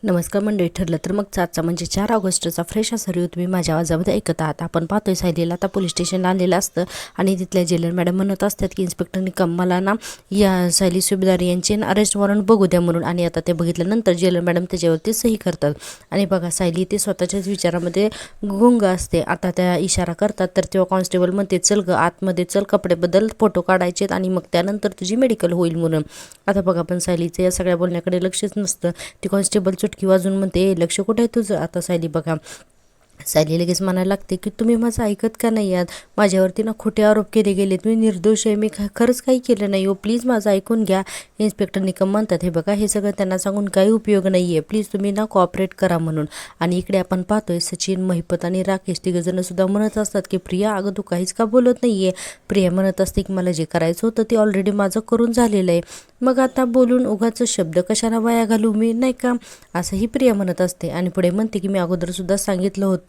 नमस्कार मंडळी. ठरलं तर मग आजचा म्हणजे 4 ऑगस्टचा फ्रेश असा रिव्ह्यू तुम्ही माझ्या आवाजामध्ये ऐकत आहात. आपण पाहतोय सायलीला आता पोलीस स्टेशनला आलेलं असतं आणि तिथल्या जेलर मॅडम म्हणत असतात की इन्स्पेक्टर निकम मला ना या सायली सुभेदार यांचे अरेस्ट वॉरंट बघू द्या म्हणून. आणि आता ते बघितल्यानंतर जेलर मॅडम त्याच्यावरती सही करतात आणि बघा सायली ते स्वतःच्याच विचारामध्ये गुंग असते. आता त्या इशारा करतात तर तेव्हा कॉन्स्टेबल म्हणते चल ग आतमध्ये चल, कपडे बदल, फोटो काढायचेत आणि मग त्यानंतर तुझी मेडिकल होईल म्हणून. आता बघा पण सायलीचं या सगळ्या बोलण्याकडे लक्षच नसतं. ती कॉन्स्टेबल चुटकी वाजून म्हणते लक्ष कुठे आहे तुझं. आता सायली बघा सायली लगेच म्हणायला लागते की तुम्ही माझं ऐकत का नाही आहात. माझ्यावरती ना खोटे आरोप केले गेलेत, मी निर्दोष आहे, मी खरंच काही केलं नाही हो, प्लीज माझं ऐकून घ्या. इन्स्पेक्टर निकम म्हणतात हे बघा हे सगळं त्यांना सांगून काही उपयोग नाही आहे, प्लीज तुम्ही ना कॉपरेट करा म्हणून. आणि इकडे आपण पाहतोय सचिन, महिपत आणि राकेश तिघजण सुद्धा म्हणत असतात की प्रिया अगं तू काहीच का बोलत नाही आहे. प्रिया म्हणत असते की मला जे करायचं होतं ते ऑलरेडी माझं करून झालेलं आहे, मग आता बोलून उगाच शब्द कशाला वाया घालू मी, नाही का, असंही प्रिया म्हणत असते. आणि पुढे म्हणते की मी अगोदरसुद्धा सांगितलं होतं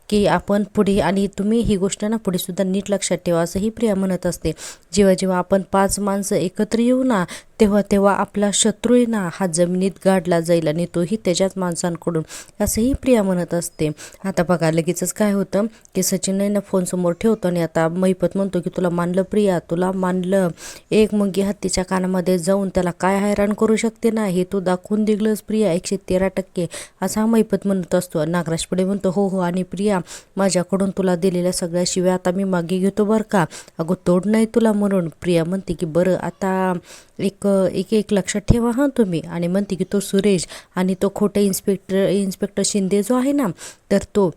की आपण पुढे आणि तुम्ही ही गोष्ट ना पुढे सुद्धा नीट लक्षात ठेवा, असंही प्रिया म्हणत असते. जेव्हा जेव्हा आपण 5 माणसं एकत्र येऊ ना तेव्हा तेव्हा आपला शत्रू आहे ना हा जमिनीत गाडला जाईल आणि तोही त्याच्याच माणसांकडून, असंही प्रिया म्हणत असते. आता बघा लगेचच काय होतं की सचिनने ना फोन समोर ठेवतो आणि आता महिपत म्हणतो की तुला मानलं प्रिया, तुला मानलं. एक मुंगी हत्तीच्या कानामध्ये जाऊन त्याला काय हैराण करू शकते ना हे तू दाखवून दिलंस प्रिया 113%, असा महिपत म्हणत असतो. नागराज पुढे म्हणतो हो हो आणि प्रिया माझ्याकडून तुला दिलेल्या सगळ्या शिव्या आता मी मागे घेतो बरं का, अगं तोड नाही तुला म्हणून. प्रिया म्हणते की बरं आता एक एक एक लक्षात ठेवा हां तुम्ही. आणि म्हणते की तो सुरेश आणि तो खोटा इन्स्पेक्टर शिंदे जो आहे ना तर तो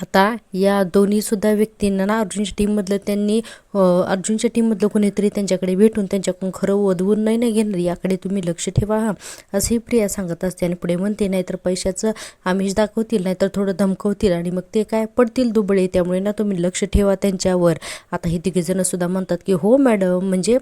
आता या दोन्हीसुद्धा व्यक्तींना ना अर्जुनच्या टीममधलं त्यांनी अर्जुनच्या टीममधलं कोणीतरी त्यांच्याकडे भेटून त्यांच्याकडून खरं वधवून नाही ना घेणार, याकडे तुम्ही लक्ष ठेवा हां, असेही प्रिया सांगत असते. आणि पुढे म्हणते नाहीतर पैशाचं आमिष दाखवतील, नाहीतर थोडं धमकवतील आणि मग ते काय पडतील दुबळे, त्यामुळे ना तुम्ही लक्ष ठेवा त्यांच्यावर. आता हे तिघेजणंसुद्धा म्हणतात की हो मॅडम, म्हणजे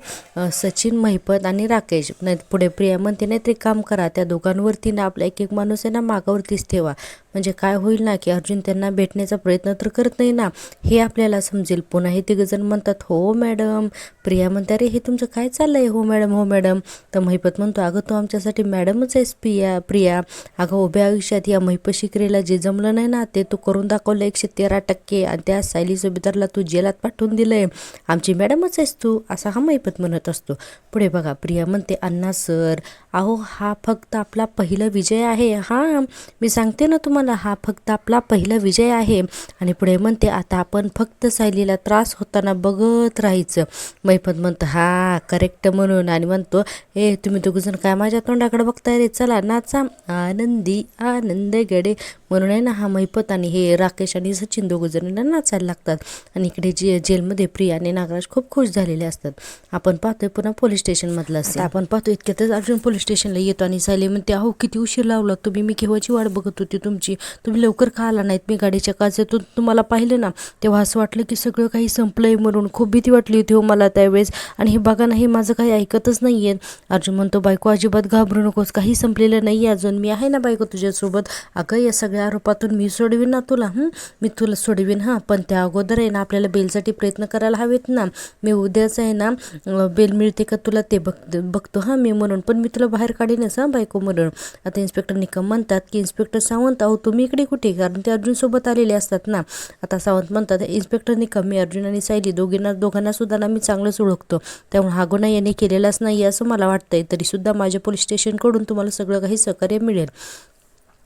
सचिन, महिपत आणि राकेश. नाही पुढे प्रिया म्हणते नाहीतर एक काम करा त्या दोघांवरती ना आपला एक एक माणूस आहे ना मागावरतीच ठेवा, म्हणजे काय होईल ना की अर्जुन त्यांना भेटण्याचा प्रयत्न तर करत नाही ना हे आपल्याला समजेल. पुन्हा हे तिघजण म्हणतात हो मॅडम. प्रिया म्हणते अरे हे तुमचं काय चाललंय हो मॅडम हो मॅडम. तर महिपत म्हणतो अगं तू आमच्यासाठी मॅडमच आहेस प्रिया. अगं उभ्या आयुष्यात या महिपत शिकरेला जे जमलं नाही ना ते तू करून दाखवलं 113%, आणि त्या सायली सुभेदारला तू जेलात पाठवून दिलंय, आमची मॅडमच आहेस तू, असा हा महिपत म्हणत असतो. पुढे बघा प्रिया म्हणते अण्णा सर अहो हा फक्त आपला पहिला विजय आहे, हां मी सांगते ना तुम्हाला हा फक्त आपला पहिला विजय आहे. आणि पुढे म्हणते आता आपण फक्त सायलीला त्रास होताना बघत राहायचं. महिपत म्हणतं हा करेक्ट म्हणून. आणि म्हणतो तुम्ही दोघंजण काय माझ्या तोंडाकडे बघताय रे, चला नाचा आनंदी आनंद गडे म्हणून आहे ना हा महिपत आणि हे राकेश आणि सचिन दोघंजण नाचायला लागतात. आणि इकडे जेलमध्ये प्रिया आणि नागराज खूप खुश झालेले असतात. आपण पाहतोय पुन्हा पोलीस स्टेशनमधलं असतं. आपण पाहतो इतक्यातच अर्जुन पोलीस स्टेशनला येतो आणि सायली म्हणते अहो किती उशीर लावला तुम्ही, मी केव्हाची वाट बघत होती तुमची, तुम्ही लवकर का आला नाहीत. मी गाडीच्या काचेतून तुम्हाला पाहिलं ना तेव्हा असं वाटलं की सगळं काही संपलंय म्हणून, खूप भीती वाटली होती हो मला त्यावेळेस. आणि हे बघा ना हे माझं काही ऐकतच नाही आहे. अर्जुन म्हणतो बायको अजिबात घाबरू नकोस, काही संपलेलं नाही अजून, मी आहे ना बायको तुझ्यासोबत. अगं या सगळ्या आरोपातून मी सोडवीन ना तुला, मी तुला सोडवीन हां, पण त्या अगोदर आहे ना आपल्याला बेलसाठी प्रयत्न करायला हवेत ना. मी उद्याच आहे ना बेल मिळते का तुला ते बघतो हां मी म्हणून, पण मी तुला बाहेर काढीनच हां बायको म्हणून. आता इन्स्पेक्टर निकम म्हणतात की इन्स्पेक्टर सावंत अहो तुम्ही इकडे कुठे, कारण ते अर्जुनसोबत आलेले असतात ना. आता सावंत म्हणतात इन्स्पेक्टर निकम मी अर्जुन आणि सायली दोघांना सुद्धा ना मी चांगलंच ओळखतो, त्यामुळे हा गुन्हा याने केलेलाच नाही असं मला वाटतंय, तरीसुद्धा माझ्या पोलीस स्टेशनकडून तुम्हाला सगळं काही सहकार्य मिळेल.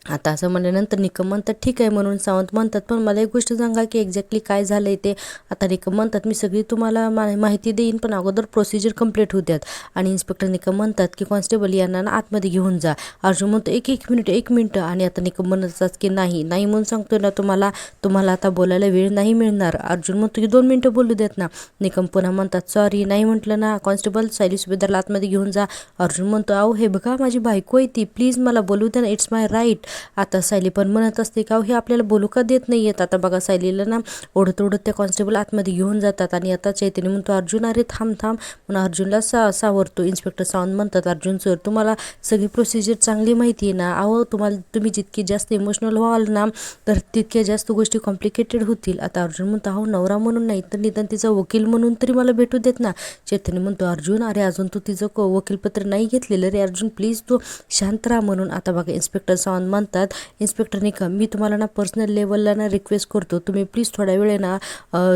आता असं म्हणल्यानंतर निकम म्हणतात ठीक आहे म्हणून. सावंत म्हणतात पण मला एक गोष्ट सांगा की एक्झॅक्टली काय झालं आहे ते. आता निकम म्हणतात मी सगळी तुम्हाला माहिती देईन पण अगोदर प्रोसिजर कंप्लीट होऊ द्यात. आणि इन्स्पेक्टर निकम म्हणतात की कॉन्स्टेबल यांना ना आतमध्ये घेऊन जा. अर्जुन म्हणतो एक मिनिट. आणि आता निकम म्हणतात की नाही म्हणून सांगतो ना तुम्हाला आता बोलायला वेळ नाही मिळणार. अर्जुन म्हणतो की 2 मिनिटं बोलू देत ना. निकम पुन्हा म्हणतात सॉरी नाही म्हटलं ना कॉन्स्टेबल, सायली सुभेदारला आतमध्ये घेऊन जा. अर्जुन म्हणतो अहो हे बघा माझी बायको आहे ती, प्लीज मला बोलू द्या ना, इट्स माय राईट. आता सायली पण म्हणत असते का हे आपल्याला बोलू का देत नाही आहेत. आता बघा सायलीला ना ओढत ओढत त्या कॉन्स्टेबल आतमध्ये घेऊन जातात आणि आता चैतन्य म्हणतो अर्जुन अरे थांब थांब म्हणून अर्जुनला सावरतो. इन्स्पेक्टर सावंत म्हणतात अर्जुन सर तुम्हाला सगळी प्रोसिजर चांगली माहिती आहे ना. अहो तुम्ही जितकी जास्त इमोशनल व्हाल ना तर तितक्या जास्त गोष्टी कॉम्प्लिकेटेड होतील. आता अर्जुन म्हणतो अहो नवरा म्हणून नाही तर निदान तिचा वकील म्हणून तरी मला भेटू देत ना. चैतन्य म्हणतो अर्जुन अरे अजून तू तिचं वकीलपत्र नाही घेतलेलं रे अर्जुन प्लीज तू शांत राहा म्हणून. आता बघा इन्स्पेक्टर सावंत म्हणतात इन्स्पेक्टर निकम मी तुम्हाला ना पर्सनल लेवलला ना रिक्वेस्ट करतो तुम्ही प्लीज थोड्या वेळे ना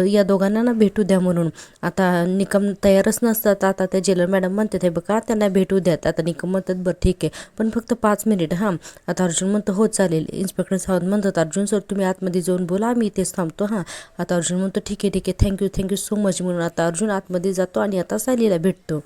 या दोघांना ना भेटू द्या म्हणून. आता निकम तयारच नसतात. आता त्या जेलर मॅडम म्हणतात हे बघा त्यांना भेटू द्यात. आता निकम म्हणतात बरं ठीक आहे पण फक्त 5 मिनिट हां. आता अर्जुन म्हणतो हो चालेल. इन्स्पेक्टर सावंत म्हणतात अर्जुन सर तुम्ही आतमध्ये जाऊन बोला मी इथेच थांबतो हां. आता अर्जुन म्हणतो ठीक आहे थँक्यू सो मच म्हणून आता अर्जुन आतमध्ये जातो आणि आता सायलीला भेटतो.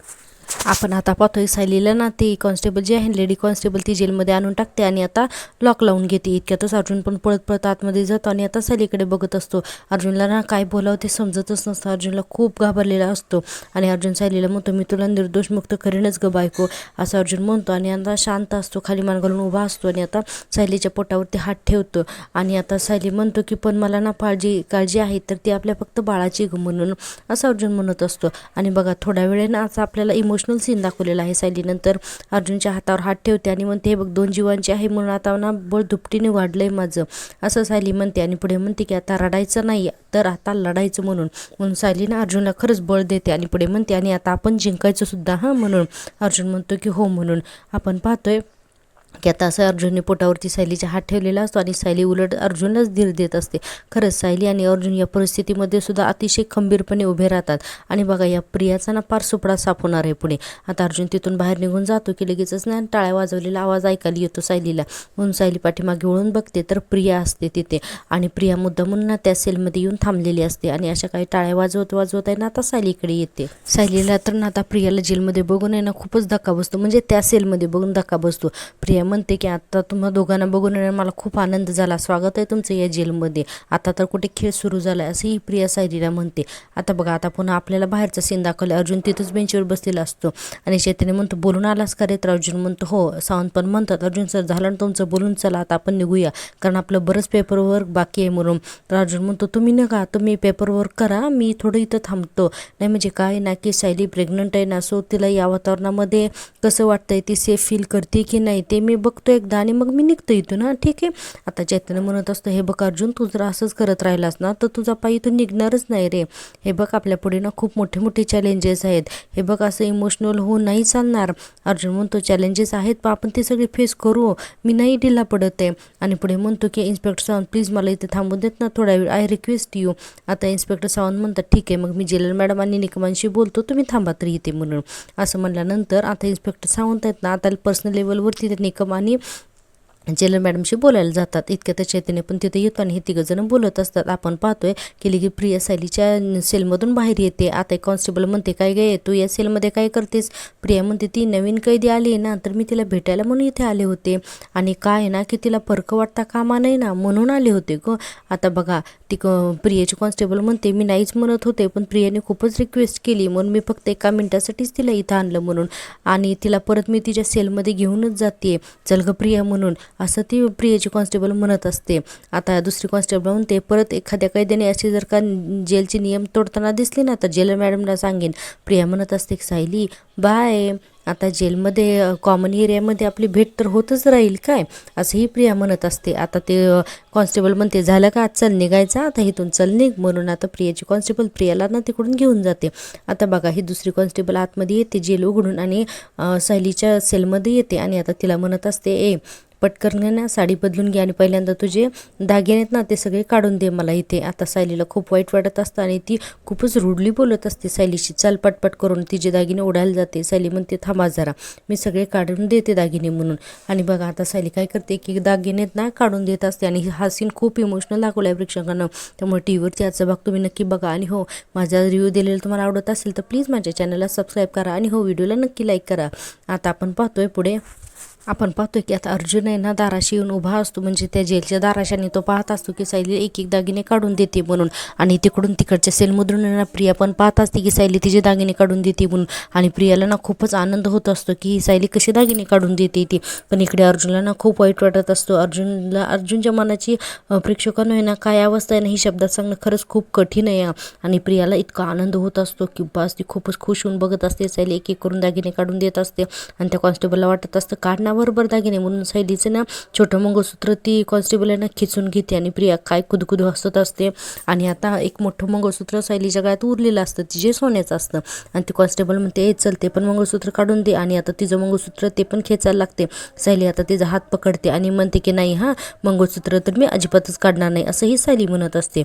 आपण आता पाहतोय सायलीला ना ती कॉन्स्टेबल जी आहे लेडी कॉन्स्टेबल ती जेलमध्ये आणून टाकते आणि आता लॉक लावून घेते. इतक्यातच अर्जुन पण पळत पळत आतमध्ये जातो आणि आता सायलीकडे बघत असतो. अर्जुनला ना काय बोलावं ते समजतच नसतं. अर्जुनला खूप घाबरलेला असतो आणि अर्जुन सायलीला म्हणतो मी तुला निर्दोष मुक्त करेनच ग बायको असं अर्जुन म्हणतो आणि आता शांत असतो खाली मान घालून उभा असतो आणि आता सायलीच्या पोटावरती हात ठेवतो आणि आता सायली म्हणतो की पण मला ना काळजी आहे तर ती आपल्या फक्त बाळाची ग म्हणून असं अर्जुन म्हणत असतो. आणि बघा थोड्या वेळेनं असं आपल्याला इमोशनल सीन दाखवलेला आहे. सायली नंतर अर्जुनच्या हातावर हात ठेवते आणि म्हणते हे बघ 2 जीवांचे आहे म्हणून आता ना बळ दुपटीने वाढलंय माझं असं सायली म्हणते आणि पुढे म्हणते की आता रडायचं नाही तर आता लढायचं म्हणून सायली ना अर्जुनला खरंच बळ देते आणि पुढे म्हणते आणि आता आपण जिंकायचं सुद्धा हां म्हणून. अर्जुन म्हणतो की हो म्हणून. आपण पाहतोय की आता असं अर्जुनने पोटावरती सायलीचा हात ठेवलेला असतो आणि सायली उलट अर्जुनलाच धीर देत असते. खरंच सायली आणि अर्जुन या परिस्थितीमध्ये सुद्धा अतिशय खंबीरपणे उभे राहतात. आणि बघा या प्रियाचा ना फार सुपडा साफ होणार आहे पुढे. आता अर्जुन तिथून बाहेर निघून जातो की लगेचच ना टाळ्या वाजवलेला आवाज ऐकायला येतो सायलीला. म्हणून सायली पाठीमागे वळून बघते तर प्रिया असते तिथे आणि प्रिया मुद्दामून ना त्या सेलमध्ये येऊन थांबलेली असते आणि अशा काही टाळ्या वाजवत आहे ना आता सायलीकडे येते. सायलीला तर ना आता प्रियाला जेलमध्ये बघून आहे ना खूपच धक्का बसतो म्हणजे त्या सेलमध्ये बघून धक्का बसतो. प्रिया म्हणते की आता तुम्हा दोघांना बघून मला खूप आनंद झाला स्वागत आहे तुमचं या जेलमध्ये आता तर कुठे खेळ सुरू झाला आहे असंही प्रिया सायलीला म्हणते. आता बघा आता पुन्हा आपल्याला बाहेरचा सीन दाखवला. अर्जुन तिथंच बेंचवर बसलेला असतो आणि चैतन्य म्हणतो बोलून आलास का रे तर अर्जुन म्हणतो हो. सावंत पण म्हणतात अर्जुन सर झालं ना तुमचं बोलून चला आता आपण निघूया कारण आपलं बरंच पेपरवर्क बाकी आहे म्हणून. तर अर्जुन म्हणतो तुम्ही नका तुम्ही पेपरवर्क करा मी थोडं इथं थांबतो. नाही म्हणजे काय ना की सायली प्रेग्नंट आहे ना सो तिला या वातावरणामध्ये कसं वाटतंय ती सेफ फील करते की नाही ते मी बघतो एकदा आणि मग मी निघतो इथून हां ठीक आहे. आता चैतन्य म्हणत असतं हे बघ अर्जुन तू जर असंच करत राहिलास ना तर तुझा पाय इथून निघणारच नाही रे. हे बघ आपल्या पुढे ना खूप मोठे चॅलेंजेस आहेत. हे बघ असं इमोशनल होऊन नाही चालणार. अर्जुन म्हणतो चॅलेंजेस आहेत पण आपण ते सगळे फेस करू मी नाही ढिला पडत आहे. आणि पुढे म्हणतो की इन्स्पेक्टर सावंत प्लीज मला इथे थांबून देत ना थोडा वेळ आय रिक्वेस्ट यू. आता इन्स्पेक्टर सावंत म्हणतात ठीक आहे मग मी जेलर मॅडम आणि निकमांशी बोलतो तुम्ही थांबा तरी इथे म्हणून. असं म्हणल्यानंतर आता इन्स्पेक्टर सावंत आहेत ना आता पर्सनल लेवलवरती ते निकम आणि जेलर मॅडमशी बोलायला जातात. इतक्या चैतन्य पण तिथे येतो आणि हे तिघंजण बोलत असतात. आपण पाहतोय की लगे प्रिया सायलीच्या सेलमधून बाहेर येते. आता एक कॉन्स्टेबल म्हणते काय गे तू या सेलमध्ये काय करतेस. प्रिया म्हणते ती नवीन कैदी आली ना तर मी तिला भेटायला म्हणून इथे आले होते आणि काय ना की तिला परक वाटता कामा नाही ना म्हणून आले होते ग. आता बघा ती प्रियाची कॉन्स्टेबल म्हणते मी नाहीच म्हणत होते पण प्रियाने खूपच रिक्वेस्ट केली म्हणून मी फक्त 1 मिनिटासाठीच तिला इथं आणलं म्हणून आणि तिला परत मी तिच्या सेलमध्ये घेऊनच जाते चल ग प्रिया म्हणून असं ती प्रियाची कॉन्स्टेबल म्हणत असते. आता दुसरी कॉन्स्टेबल म्हणते परत एखाद्या कैद्याने अशी जर का जेलचे नियम तोडताना दिसले ना तर जेलर मॅडमला सांगेन. प्रिया म्हणत असते सायली बाय आता जेलमध्ये कॉमन एरियामध्ये आपली भेट तर होतच राहील काय असंही प्रिया म्हणत असते. आता ते कॉन्स्टेबल म्हणते झालं का चल निघायचं आता इथून चल निघ म्हणून आता प्रियाची कॉन्स्टेबल प्रियाला ना तिकडून घेऊन जाते. आता बघा ही दुसरी कॉन्स्टेबल आतमध्ये येते जेल उघडून आणि सायलीच्या सेलमध्ये येते आणि आता तिला म्हणत असते ए पटकन ना साडी बदलून घे आणि पहिल्यांदा तुझे दागिने आहेत ना ते सगळे काढून दे मला इथे. आता सायलीला खूप वाईट वाटत असतं आणि ती खूपच रूडली बोलत असते सायलीशी. चल पटपट करून तिचे दागिने उडायला जाते. सायली म्हणते थांबा जरा मी सगळे काढून देते दागिने म्हणून. आणि बघा आता सायली काय करते की दागिने ना काढून देत असते आणि हा सीन खूप इमोशनल दाखवला आहे प्रेक्षकांना. त्यामुळे टीव्हीवरती आजचा भाग तुम्ही नक्की बघा आणि हो माझा रिव्ह्यू दिलेला तुम्हाला आवडत असेल तर प्लीज माझ्या चॅनलला सबस्क्राईब करा आणि हो व्हिडिओला नक्की लाईक करा. आता आपण पाहतोय पुढे आपण पाहतोय की आता अर्जुन आहे ना दाराशी येऊन उभा असतो, म्हणजे त्या जेलच्या दाराशी, आणि तो पाहत असतो की सायली एक एक दागिने काढून देते म्हणून. आणि तिकडून तिकडच्या सेलमधून ना प्रिया पण पाहत असते की सायली तिचे दागिने काढून देते म्हणून. आणि प्रियाला ना खूपच आनंद होत असतो की ही सायली कशी दागिने काढून देते ती. पण इकडे अर्जुनला ना खूप वाईट वाटत असतो. अर्जुनच्या मनाची प्रेक्षकांनो आहे ना काय अवस्था आहे ना, ही शब्दात सांगणं खरंच खूप कठीण आहे. आणि प्रियाला इतका आनंद होत असतो की बस ती खूपच खुश होऊन बघत असते, सायली एक एक करून दागिने काढून देत असते. आणि त्या कॉन्स्टेबलला वाटत असतं काढणं बरोबर दागिने म्हणून. सायलीचं ना छोटं मंगळसूत्र ती कॉन्स्टेबल आहे ना खिचून घेते आणि प्रिया काय कुदकुद हसत असते. आणि आता एक मोठं मंगळसूत्र सायलीच्या गळ्यात उरलेलं असतं, जे सोन्याचं असतं. आणि ती कॉन्स्टेबल म्हणते चल ते पण मंगळसूत्र काढून दे. आणि आता तिचं मंगळसूत्र ते पण खेचायला लागते. सायली आता तिचा हात पकडते आणि म्हणते की नाही मंगळसूत्र तर मी अजिबातच काढणार नाही, असंही सायली म्हणत असते.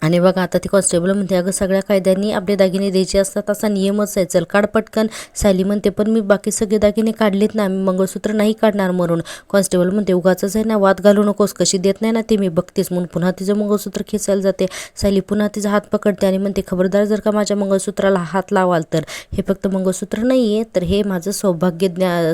आणि बघा आता ती कॉन्स्टेबल म्हणते अगं सगळ्या कायद्यांनी आपले दागिने द्यायचे असतात, असा नियमच आहे, चल काढ पटकन. सायली म्हणते पण मी बाकी सगळे दागिने काढलेत ना, मी मंगळसूत्र नाही काढणार म्हणून. कॉन्स्टेबल म्हणते उगाचच आहे ना वाद घालू नकोस, कशी देत नाही ना ते मी बघतेच म्हणून पुन्हा तिचं मंगळसूत्र खेचायला जाते. सायली पुन्हा तिचा हात पकडते आणि म्हणते खबरदार जर का माझ्या मंगळसूत्राला हात लावाल तर हे फक्त मंगळसूत्र नाही आहे, तर हे माझं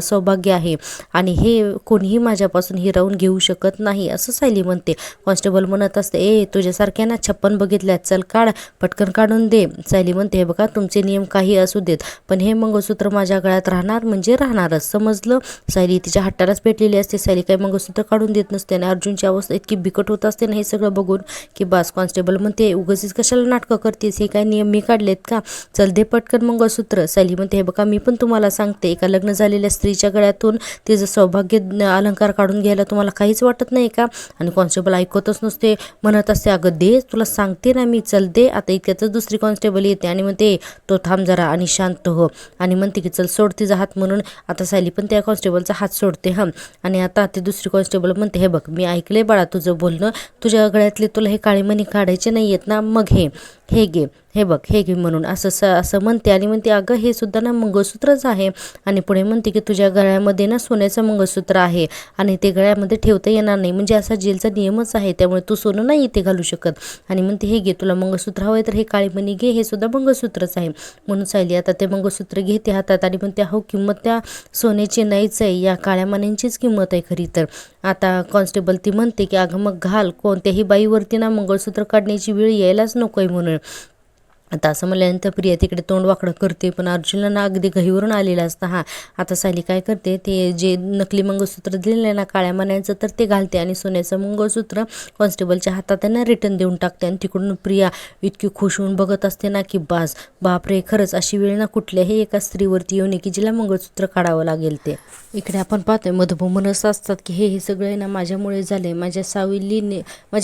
सौभाग्य आहे आणि हे कोणीही माझ्यापासून हिरावून घेऊ शकत नाही, असं सायली म्हणते. कॉन्स्टेबल म्हणत असते तुझ्यासारख्या ना 56 बघितल्यात, चल काढ पटकन काढून दे. सायली म्हणते हे बघा तुमचे नियम काही असू देत, पण हे मंगळसूत्र माझ्या गळ्यात राहणार म्हणजे राहणारच, समजलं. सायली तिच्या हट्टालाच पेटलेली असते. सायली काही मंगळसूत्र काढून देत नसते आणि अर्जुनची अवस्था इतकी बिकट होत असते ना हे सगळं बघून की बस. कॉन्स्टेबल म्हणते उगाचच कशाला नाटकं करतेस, हे काय नियम मी काढलेत का, चल दे पटकन मंगळसूत्र. सायली म्हणते हे बघा मी पण तुम्हाला सांगते, एका लग्न झालेल्या स्त्रीच्या गळ्यातून तिचं सौभाग्य अलंकार काढून घ्यायला तुम्हाला काहीच वाटत नाही का. आणि कॉन्स्टेबल ऐकतच नसते, म्हणत असते अगं दे तुला सांगते ना मी, चल दे. आता इतक्यातच दुसरी कॉन्स्टेबल येते आणि म्हणते तो थांब जरा आणि शांत हो, आणि म्हणते की चल सोड तिचा हात म्हणून. आता सायली पण त्या कॉन्स्टेबलचा हात सोडते आणि आता ते दुसरी कॉन्स्टेबल म्हणते हे बघ मी ऐकले बाळा तुझं बोलणं, तुझ्या गळ्यातले तुला हे काळे मणी काढायचे नाही आहेत ना, मग हे घे, हे बघ हे घे म्हणून असं म्हणते. आणि म्हणते अगं हे सुद्धा ना मंगळसूत्रच आहे. आणि पुढे म्हणते की तुझ्या गळ्यामध्ये ना सोन्याचं मंगळसूत्र आहे आणि ते गळ्यामध्ये ठेवता येणार नाही, म्हणजे असा जेलचा नियमच आहे, त्यामुळे तू सोनं नाही इथे घालू शकत. आणि म्हणते हे घे तुला मंगळसूत्र हवं आहे तर हे काळे मणी घे, हे सुद्धा मंगळसूत्रच आहे म्हणून. सायली आता ते मंगळसूत्र घेते हातात आणि म्हणते हो किंमत त्या सोन्याची नाहीच आहे, या काळ्या मण्यांचीच किंमत आहे खरी तर. आता कॉन्स्टेबल ती म्हणते की अगं मग घाल, कोणत्याही बाईवरती ना मंगळसूत्र काढण्याची वेळ यायलाच नकोय म्हणून. आता असं म्हणल्यानंतर प्रिया तिकडे तोंड वाकडं करते, पण अर्जुनला ना अगदी घाईवरून आलेला असतं. आता सायली काय करते, ते जे नकली मंगळसूत्र दिलेलं ना काळ्या मण्यांचं तर ते घालते आणि सोन्याचं मंगळसूत्र कॉन्स्टेबलच्या हातात त्यांना रिटर्न देऊन टाकते. आणि तिकडून प्रिया इतकी खुश होऊन बघत असते ना की बापरे खरंच अशी वेळ ना कुठल्याही एका स्त्रीवरती येऊ नये की जिला मंगळसूत्र काढावं लागेल ते. इकडे आपण पाहतोय मधुभाऊ म्हणत असतात की हे सगळं ना माझ्यामुळे झाले, माझ्या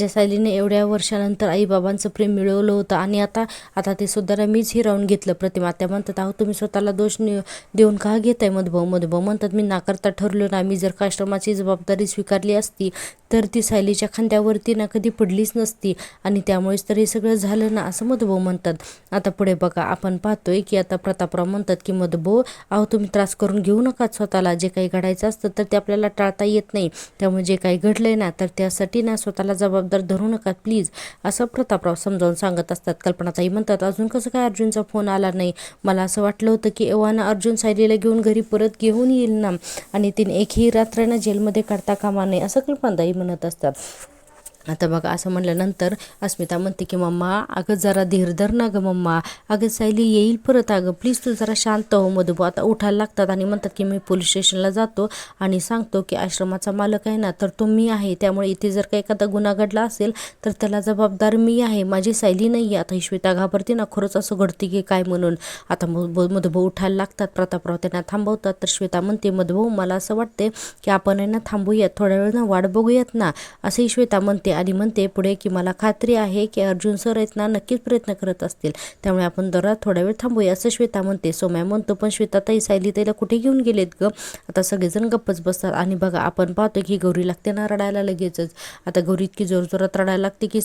सायलीने एवढ्या वर्षानंतर आईबाबांचं प्रेम मिळवलं होतं आणि आता ते सुद्धा मीच हिरावून घेतलं. प्रतिमा त्या म्हणतात अहो तुम्ही स्वतःला दोष देऊन का घेताय मधुभाऊ म्हणतात मी नाकारता ठरलो ना, मी जर का आश्रमाची जबाबदारी स्वीकारली असती तर ती सायलीच्या खांद्यावरती ना कधी पडलीच नसती आणि त्यामुळेच तर हे सगळं झालं ना, असं मधुभाऊ म्हणतात. आता पुढे बघा आपण पाहतोय की आता प्रतापराव म्हणतात की मधुभाऊ अहो तुम्ही त्रास करून घेऊ नका स्वतःला, जे काही घडायचं असतं तर ते आपल्याला टाळता येत नाही, त्यामुळे जे काही घडलंय ना तर त्यासाठी ना स्वतःला जबाबदार धरू नका प्लीज, असं प्रतापराव समजावून सांगत असतात. कल्पनाताई म्हणतात अजून कसं काय अर्जुनचा फोन आला नाही, मला असं वाटलं होतं की एव्हाना अर्जुन सायलीला घेऊन घरी परत घेऊन येईल ना आणि तिने एकही रात्र ना जेलमध्ये काढता कामा नये, असं कल्पनाताई म्हणत असतात. आता बघा असं म्हणल्यानंतर अस्मिता म्हणते की मम्मा अगं जरा धीर धर ना गं मम्मा, अगं सायली येईल परत, अगं प्लीज तू जरा शांत हो. मधुभाऊ आता उठायला लागतात आणि म्हणतात की मी पोलीस स्टेशनला जातो आणि सांगतो की आश्रमाचा मालक आहे ना तर तो मी आहे, त्यामुळे इथे जर का एखादा गुन्हा घडला असेल तर त्याला जबाबदार मी आहे, माझी सायली नाही आहे. आता ही श्वेता घाबरते ना खरंच असं घडते की काय म्हणून. आता मधुभाऊ उठायला लागतात, प्रतापराव त्यांना थांबवतात. तर श्वेता म्हणते मधुभाऊ मला असं वाटते की आपण ना थांबूयात, थोड्या वेळ ना वाट बघूयात ना, असंही श्वेता म्हणते. आणि म्हणते पुढे की मला खात्री आहे की अर्जुन सर आहेत ना नक्कीच प्रयत्न करत असतील, त्यामुळे आपण जरा थोड्या वेळ थांबूया, असं श्वेता म्हणते. सोम्या म्हणतो पण श्वेताताई सायली ताईला कुठे घेऊन गेलेत ग. आता सगळेजण गप्पच बसतात आणि बघा आपण पाहतो की गौरी लागते ना रडायला लगेचच. आता गौरी इतकी जोरजोरात रडायला लागते की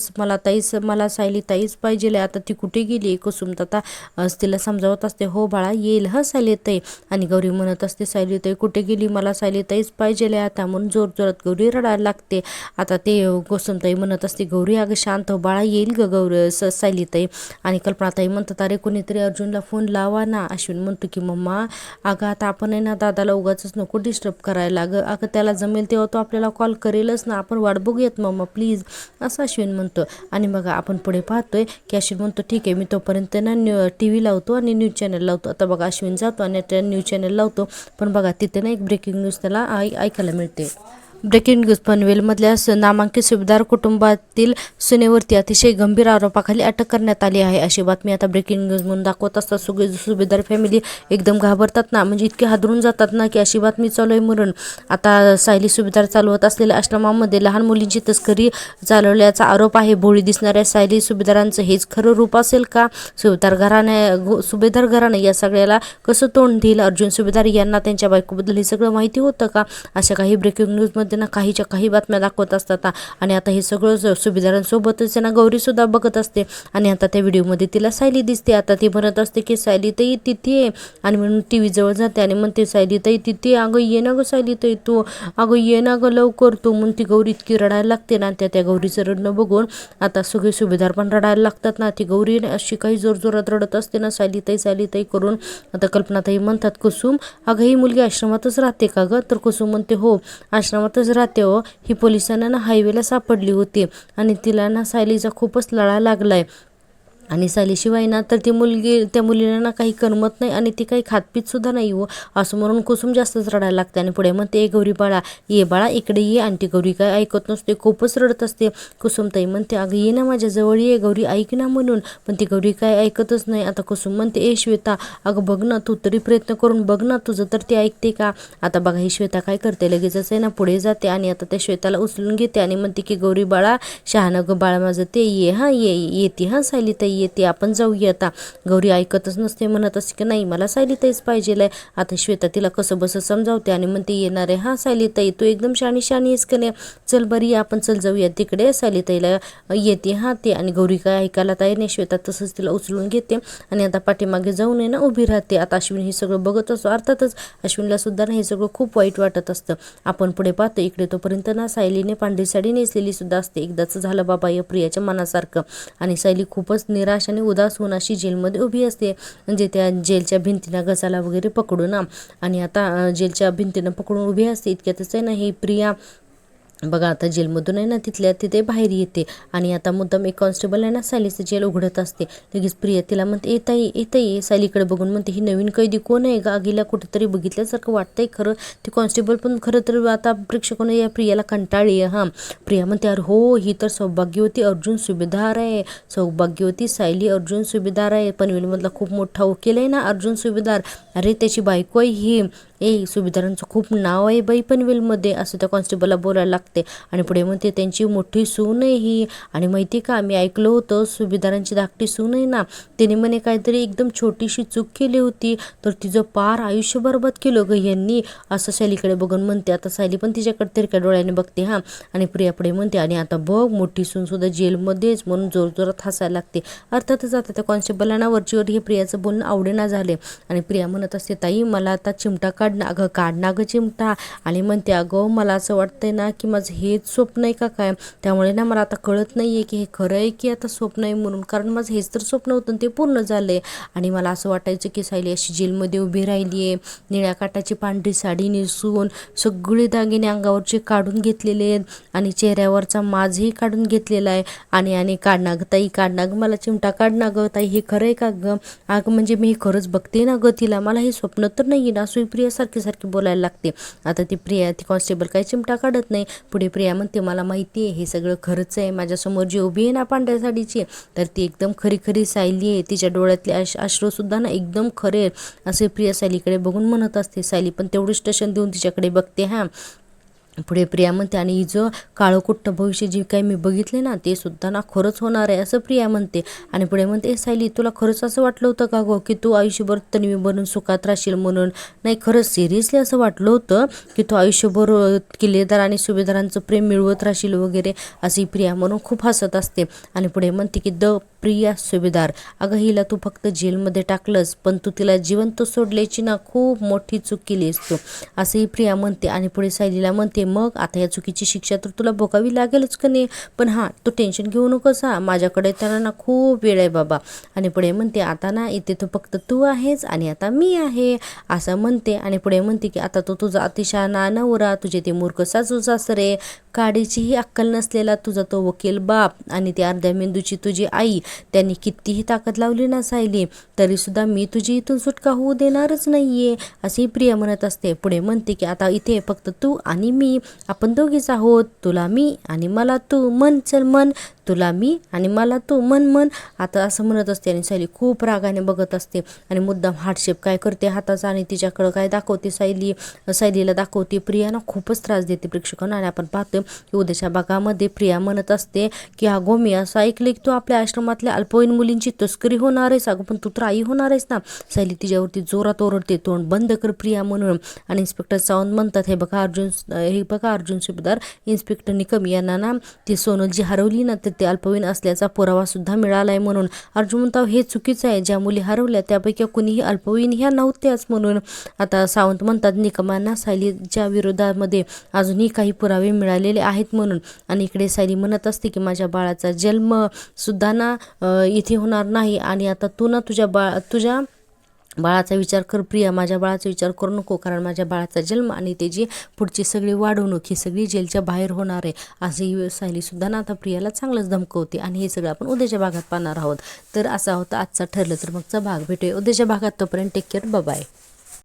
मला सायली ताईच पाहिजे, आता ती कुठे गेली. कुसुम आता तिला समजावत असते हो बाळा येईल सायली ताई, आणि गौरी म्हणत असते सायली ताई कुठे गेली, मला सायली ताईच पाहिजे आता म्हणून जोरजोरात गौरी रडायला लागते. आता ते कुसुम कुसुमताई म्हणत असते गौरी अगं शांत हो बाळा, येईल ग सायलीताई. आणि कल्पनाताई म्हणतात अरे कोणीतरी अर्जुनला फोन लावा ना. अश्विन म्हणतो की मम्मा अगं आता आपण आहे ना दादाला उगाच नको डिस्टर्ब करायला, अगं त्याला जमेल तेव्हा तो आपल्याला कॉल करेलच ना, आपण वाट बघूयात मम्मा प्लीज, असं अश्विन म्हणतो. आणि मग आपण पुढे पाहतोय की अश्विन म्हणतो ठीक आहे मी तोपर्यंत ना टी व्ही लावतो आणि न्यूज चॅनल लावतो. आता बघा अश्विन जातो आणि त्या न्यूज चॅनल लावतो, पण बघा तिथे ना एक ब्रेकिंग न्यूज त्याला ऐकायला मिळते. ब्रेकिंग न्यूज पनवेलमधल्या नामांकित सुभेदार कुटुंबातील सुनेवरती अतिशय गंभीर आरोपाखाली अटक करण्यात आली आहे, अशी बातमी आता ब्रेकिंग न्यूज म्हणून दाखवत असतात. सगळे सुभेदार फॅमिली एकदम घाबरतात ना, म्हणजे इतके हादरून जातात ना की अशी बातमी चालू आहे म्हणून. आता सायली सुभेदार चालवत असलेल्या आश्रमामध्ये लहान मुलींची तस्करी चालवल्याचा आरोप आहे. भोळी दिसणाऱ्या सायली सुभेदारांचं हेच खरं रूप असेल का? सुभेदार घराणे या सगळ्याला कसं तोंड देईल? अर्जुन सुभेदार यांना त्यांच्या बायकोबद्दल हे सगळं माहिती होतं का? अशा काही ब्रेकिंग न्यूजमध्ये ना काहीच्या काही बातम्या दाखवत असतात. आणि आता हे सगळं सुभेदारांसोबतच ना गौरी सुद्धा बघत असते. आणि आता त्या व्हिडिओमध्ये तिला सायली दिसते. आता ती म्हणत असते की सायलीताई तिथे आहे, आणि म्हणून टी व्ही जवळ जाते आणि म्हणते सायलीताई तिथे, अगं ये ना गं सायलीताई तू, अगं ये ना गं लवकर तू. म्हणून ती गौरी इतकी रडायला लागते ना, त्या गौरीचं रडणं बघून आता सगळे सुभेदार पण रडायला लागतात ना. ती गौरी अशी काही जोरजोरात रडत असते ना सायलीताई सायलीताई करून. आता कल्पनाताई म्हणतात कुसुम अगं ही मुलगी आश्रमातच राहते का गं? तर कुसुम म्हणते हो आश्रमातच राहते हो, ही पोलिसांना ना हायवेला सापडली होती आणि तिला ना सायलीचा खूपच लळा लागलाय. आणि सायलीशिवाय ना तर त्या मुलीला ना काही करमत नाही आणि ती काही खातपीत सुद्धा नाही हो, असं म्हणून कुसुम जास्तच रडायला लागते. आणि पुढे म्हणते ए गौरी बाळा ये बाळा इकडे ये. आणि ती गौरी काय ऐकत नसते, खूपच रडत असते. कुसुमताई म्हणते अगं ये ना माझ्या जवळ ये गौरी, ऐक ना म्हणून, पण ती गौरी काय ऐकतच नाही. आता कुसुम म्हणते ए श्वेता अगं बघ ना तू तरी प्रयत्न करून बघ ना, तुझं तर ती ऐकते का? आता बघा ही श्वेता काय करते, लगेचच आहे ना पुढे जाते आणि आता त्या श्वेताला उचलून घेते आणि म्हणते की गौरी बाळा शहाणं गं बाळा माझं ते ये हा येते हा सायलीताई येते, आपण जाऊया. आता गौरी ऐकतच नसते, म्हणत असते की नाही मला सायलीताईच पाहिजे. आता श्वेता तिला कसं बसं समजावते आणि म्हणते येणार आहे हा सायलीताई, तू एकदम शाणी आहेस का नाही, चल बरी आपण चल जाऊया तिकडे. सायलीताईला येते हा ते, आणि गौरी काय ऐकायला तयार नाही. श्वेता तसंच तिला उचलून घेते आणि आता पाठीमागे जाऊन आहे ना उभी राहते. आता अश्विन हे सगळं बघत असतो, अर्थातच अश्विनला सुद्धा ना हे सगळं खूप वाईट वाटत असतं. आपण पुढे पाहतो इकडे तोपर्यंत ना सायलीने पांढरी साडी नेसलेली सुद्धा असते. एकदाच झालं बाबा या प्रियाच्या मनासारखं, आणि सायली खूपच निराश आणि उदास होऊन अशी जेलमध्ये उभी असते, म्हणजे त्या जेलच्या भिंतीला घसाला वगैरे पकडून. आणि आता जेलच्या भिंतीनं पकडून उभी असते. इतक्यातच आहे ना ही प्रिया बघा आता जेलमधून आहे ना तिथल्या तिथे बाहेर येते आणि आता मुद्दाम एक कॉन्स्टेबल आहे ना सायलीचं जेल उघडत असते. लगेच प्रिया तिला म्हणते येताई सायलीकडे बघून म्हणते ही नवीन कैदी कोण आहे? गागीला कुठेतरी बघितल्यासारखं वाटतंय खरं. ती कॉन्स्टेबल पण खरं तर आता प्रेक्षकांना या प्रियाला कंटाळी आहे. हां प्रिया म्हणते अरे हो ही तर सौभाग्यवती अर्जुन सुभेदार आहे, सौभाग्यवती सायली अर्जुन सुभेदार आहे, पनवेलमधला खूप मोठा वकील आहे ना अर्जुन सुभेदार, अरे त्याची बायको आहे ही. सुभेदारांचं खूप नाव आहे बाई पनवेलमध्ये, असं त्या कॉन्स्टेबलला बोलायला लागते. आणि पुढे म्हणते त्यांची मोठी सून आहे ही, आणि माहिती का मी ऐकलं होतं सुभेदारांची धाकटी सून आहे ना तिने म्हणे काहीतरी एकदम छोटीशी चूक केली होती तर तिचं पार आयुष्य बरबाद केलं ग यांनी, असं सायलीकडे बघून म्हणते. आता सायली पण तिच्याकडे तिरक्या डोळ्याने बघते. हां आणि प्रिया पुढे म्हणते आणि आता बघ मोठी सून सुद्धा जेलमध्येच, म्हणून जोरजोरात हसायला लागते. अर्थातच आता त्या कॉन्स्टेबलांना वरचीवर हे प्रियाचं बोलणं आवडेना झाले. आणि प्रिया म्हणत असते ताई मला आता चिमटा काढणं अगं चिमटा, आणि म्हणते अगं मला असं वाटतंय ना की माझं हेच स्वप्न आहे का काय, त्यामुळे ना मला आता कळत नाही आहे की हे खरं आहे की आता स्वप्न आहे म्हणून, कारण माझं हेच तर स्वप्न होतं ते पूर्ण झालं आहे. आणि मला असं वाटायचं की सायली अशी जेलमध्ये उभी राहिली आहे, निळ्या काटाची पांढरी साडी नेसून, सगळे दागिने अंगावरचे काढून घेतलेले आहेत आणि चेहऱ्यावरचा माझही काढून घेतलेला आहे, आणि काढणं ताई काढणं मला चिमटा काढणं गं ताई, हे खरं आहे का गं? अगं म्हणजे मी हे खरंच बघते ना गं तिला, मला हे स्वप्न तर नाही ना, असं प्रिया सारखी बोलायला लागते. आता ती कॉन्स्टेबल काही चिमटा काढत नाही. पुढे प्रिया म्हणते मला माहिती आहे हे सगळं खरंच आहे, माझ्यासमोर जी उभी आहे ना पांढऱ्या साडीची तर ती एकदम खरी सायली आहे, तिच्या डोळ्यातले अश्रू सुद्धा ना एकदम खरे, असे प्रिया सायलीकडे बघून म्हणत असते. सायली पण तेवढी स्टेशन देऊन तिच्याकडे बघते. हां पुढे प्रिया म्हणते आणि हिचं काळोकुट्ट भविष्य जे काही मी बघितले ना ते सुद्धा ना खरंच होणार आहे, असं प्रिया म्हणते. आणि पुढे म्हणते सायली तुला खरंच असं वाटलं होतं का गो की तू आयुष्यभर तन्वी बनून सुखात राहशील म्हणून? नाही खरंच सिरियसली असं वाटलं होतं की तू आयुष्यभर किल्लेदार आणि सुभेदारांचं प्रेम मिळवत राहशील वगैरे, अशी प्रिया म्हणून खूप हसत असते. आणि पुढे म्हणते की प्रिया सुभेदार अगं हिला तू फक्त जेलमध्ये टाकलंस पण तू तिला जिवंत सोडल्याची ना खूप मोठी चूक केलीस तू, असंही प्रिया म्हणते. आणि पुढे सायलीला म्हणते मग आता या चुकीची शिक्षा तर तुला भोगावी लागेलच का नाही. पण हां, तू टेन्शन घेऊ नकोस हां, माझ्याकडे त्याला ना खूप वेळ आहे बाबा. आणि पुढे म्हणते आता ना इथे तर फक्त तू आहेस आणि आता मी आहे असं म्हणते. आणि पुढे म्हणते की आता तो तुझा अतिशहाणा नवरा, तुझे ते मूर्ख सासू सासरे, काडीचीही अक्कल नसलेला तुझा तो वकील बाप आणि ती अर्ध्या मेंदूची तुझी आई, त्यांनी कितीही ताकद लावली ना सायली तरीसुद्धा मी तुझी इथून सुटका होऊ देणारच नाहीये अशी प्रिया म्हणत असते. पुढे म्हणते की आता इथे फक्त तू आणि मी, आपण दोघीच आहोत, तुला मी आणि मला तू, मन चल मन, तुला मी आणि मला तू, मन मन. आता असं म्हणत असते आणि सायली खूप रागाने बघत असते आणि मुद्दाम हार्डशेप काय करते हाताचा आणि तिच्याकडं काय दाखवते सायलीला दाखवते. प्रियाना खूपच त्रास देते प्रेक्षकांना. आणि आपण पाहतोय की उद्याच्या भागामध्ये प्रिया म्हणत असते की अगो मी असं ऐकले की तू आपल्या आश्रमातल्या अल्पवयीन मुलींची तस्करी होणार आहेस. अगं पण तू तर आई होणार आहेस ना. सायली तिच्यावरती जोरात ओरडते, तोंड बंद कर प्रिया म्हणून. आणि इन्स्पेक्टर सावंत म्हणतात हे बघा अर्जुन सुभेदार, इन्स्पेक्टर निकम यांना ना ती सोनल जी हरवली ना तर ते अल्पवयीन असल्याचा पुरावा सुद्धा मिळालाय म्हणून. अर्जुन म्हणतो हे चुकीचं आहे, ज्या मुली हरवल्या त्यापैकी कुणीही अल्पवयीन ह्या नव्हत्याच म्हणून. आता सावंत म्हणतात निकमांना सायलीच्या विरोधामध्ये अजूनही काही पुरावे मिळालेले आहेत म्हणून. आणि इकडे सायली म्हणत असते की माझ्या बाळाचा जन्म सुद्धा ना इथे होणार नाही. आणि आता तू ना तुझ्या बाळाचा विचार कर प्रिया, माझ्या बाळाचा विचार करू नको, कारण माझ्या बाळाचा जन्म आणि त्याची पुढची सगळी वाढवणूक ही सगळी जेलच्या बाहेर होणार आहे अशी सायली सुद्धा ना आता प्रियाला चांगलंच धमकवते. आणि हे सगळं आपण उद्याच्या भागात पाहणार आहोत. तर असा होता आजचा ठरलं तर मगचा भाग. भेटूया उद्याच्या भागात, तोपर्यंत टेक केअर, बाय.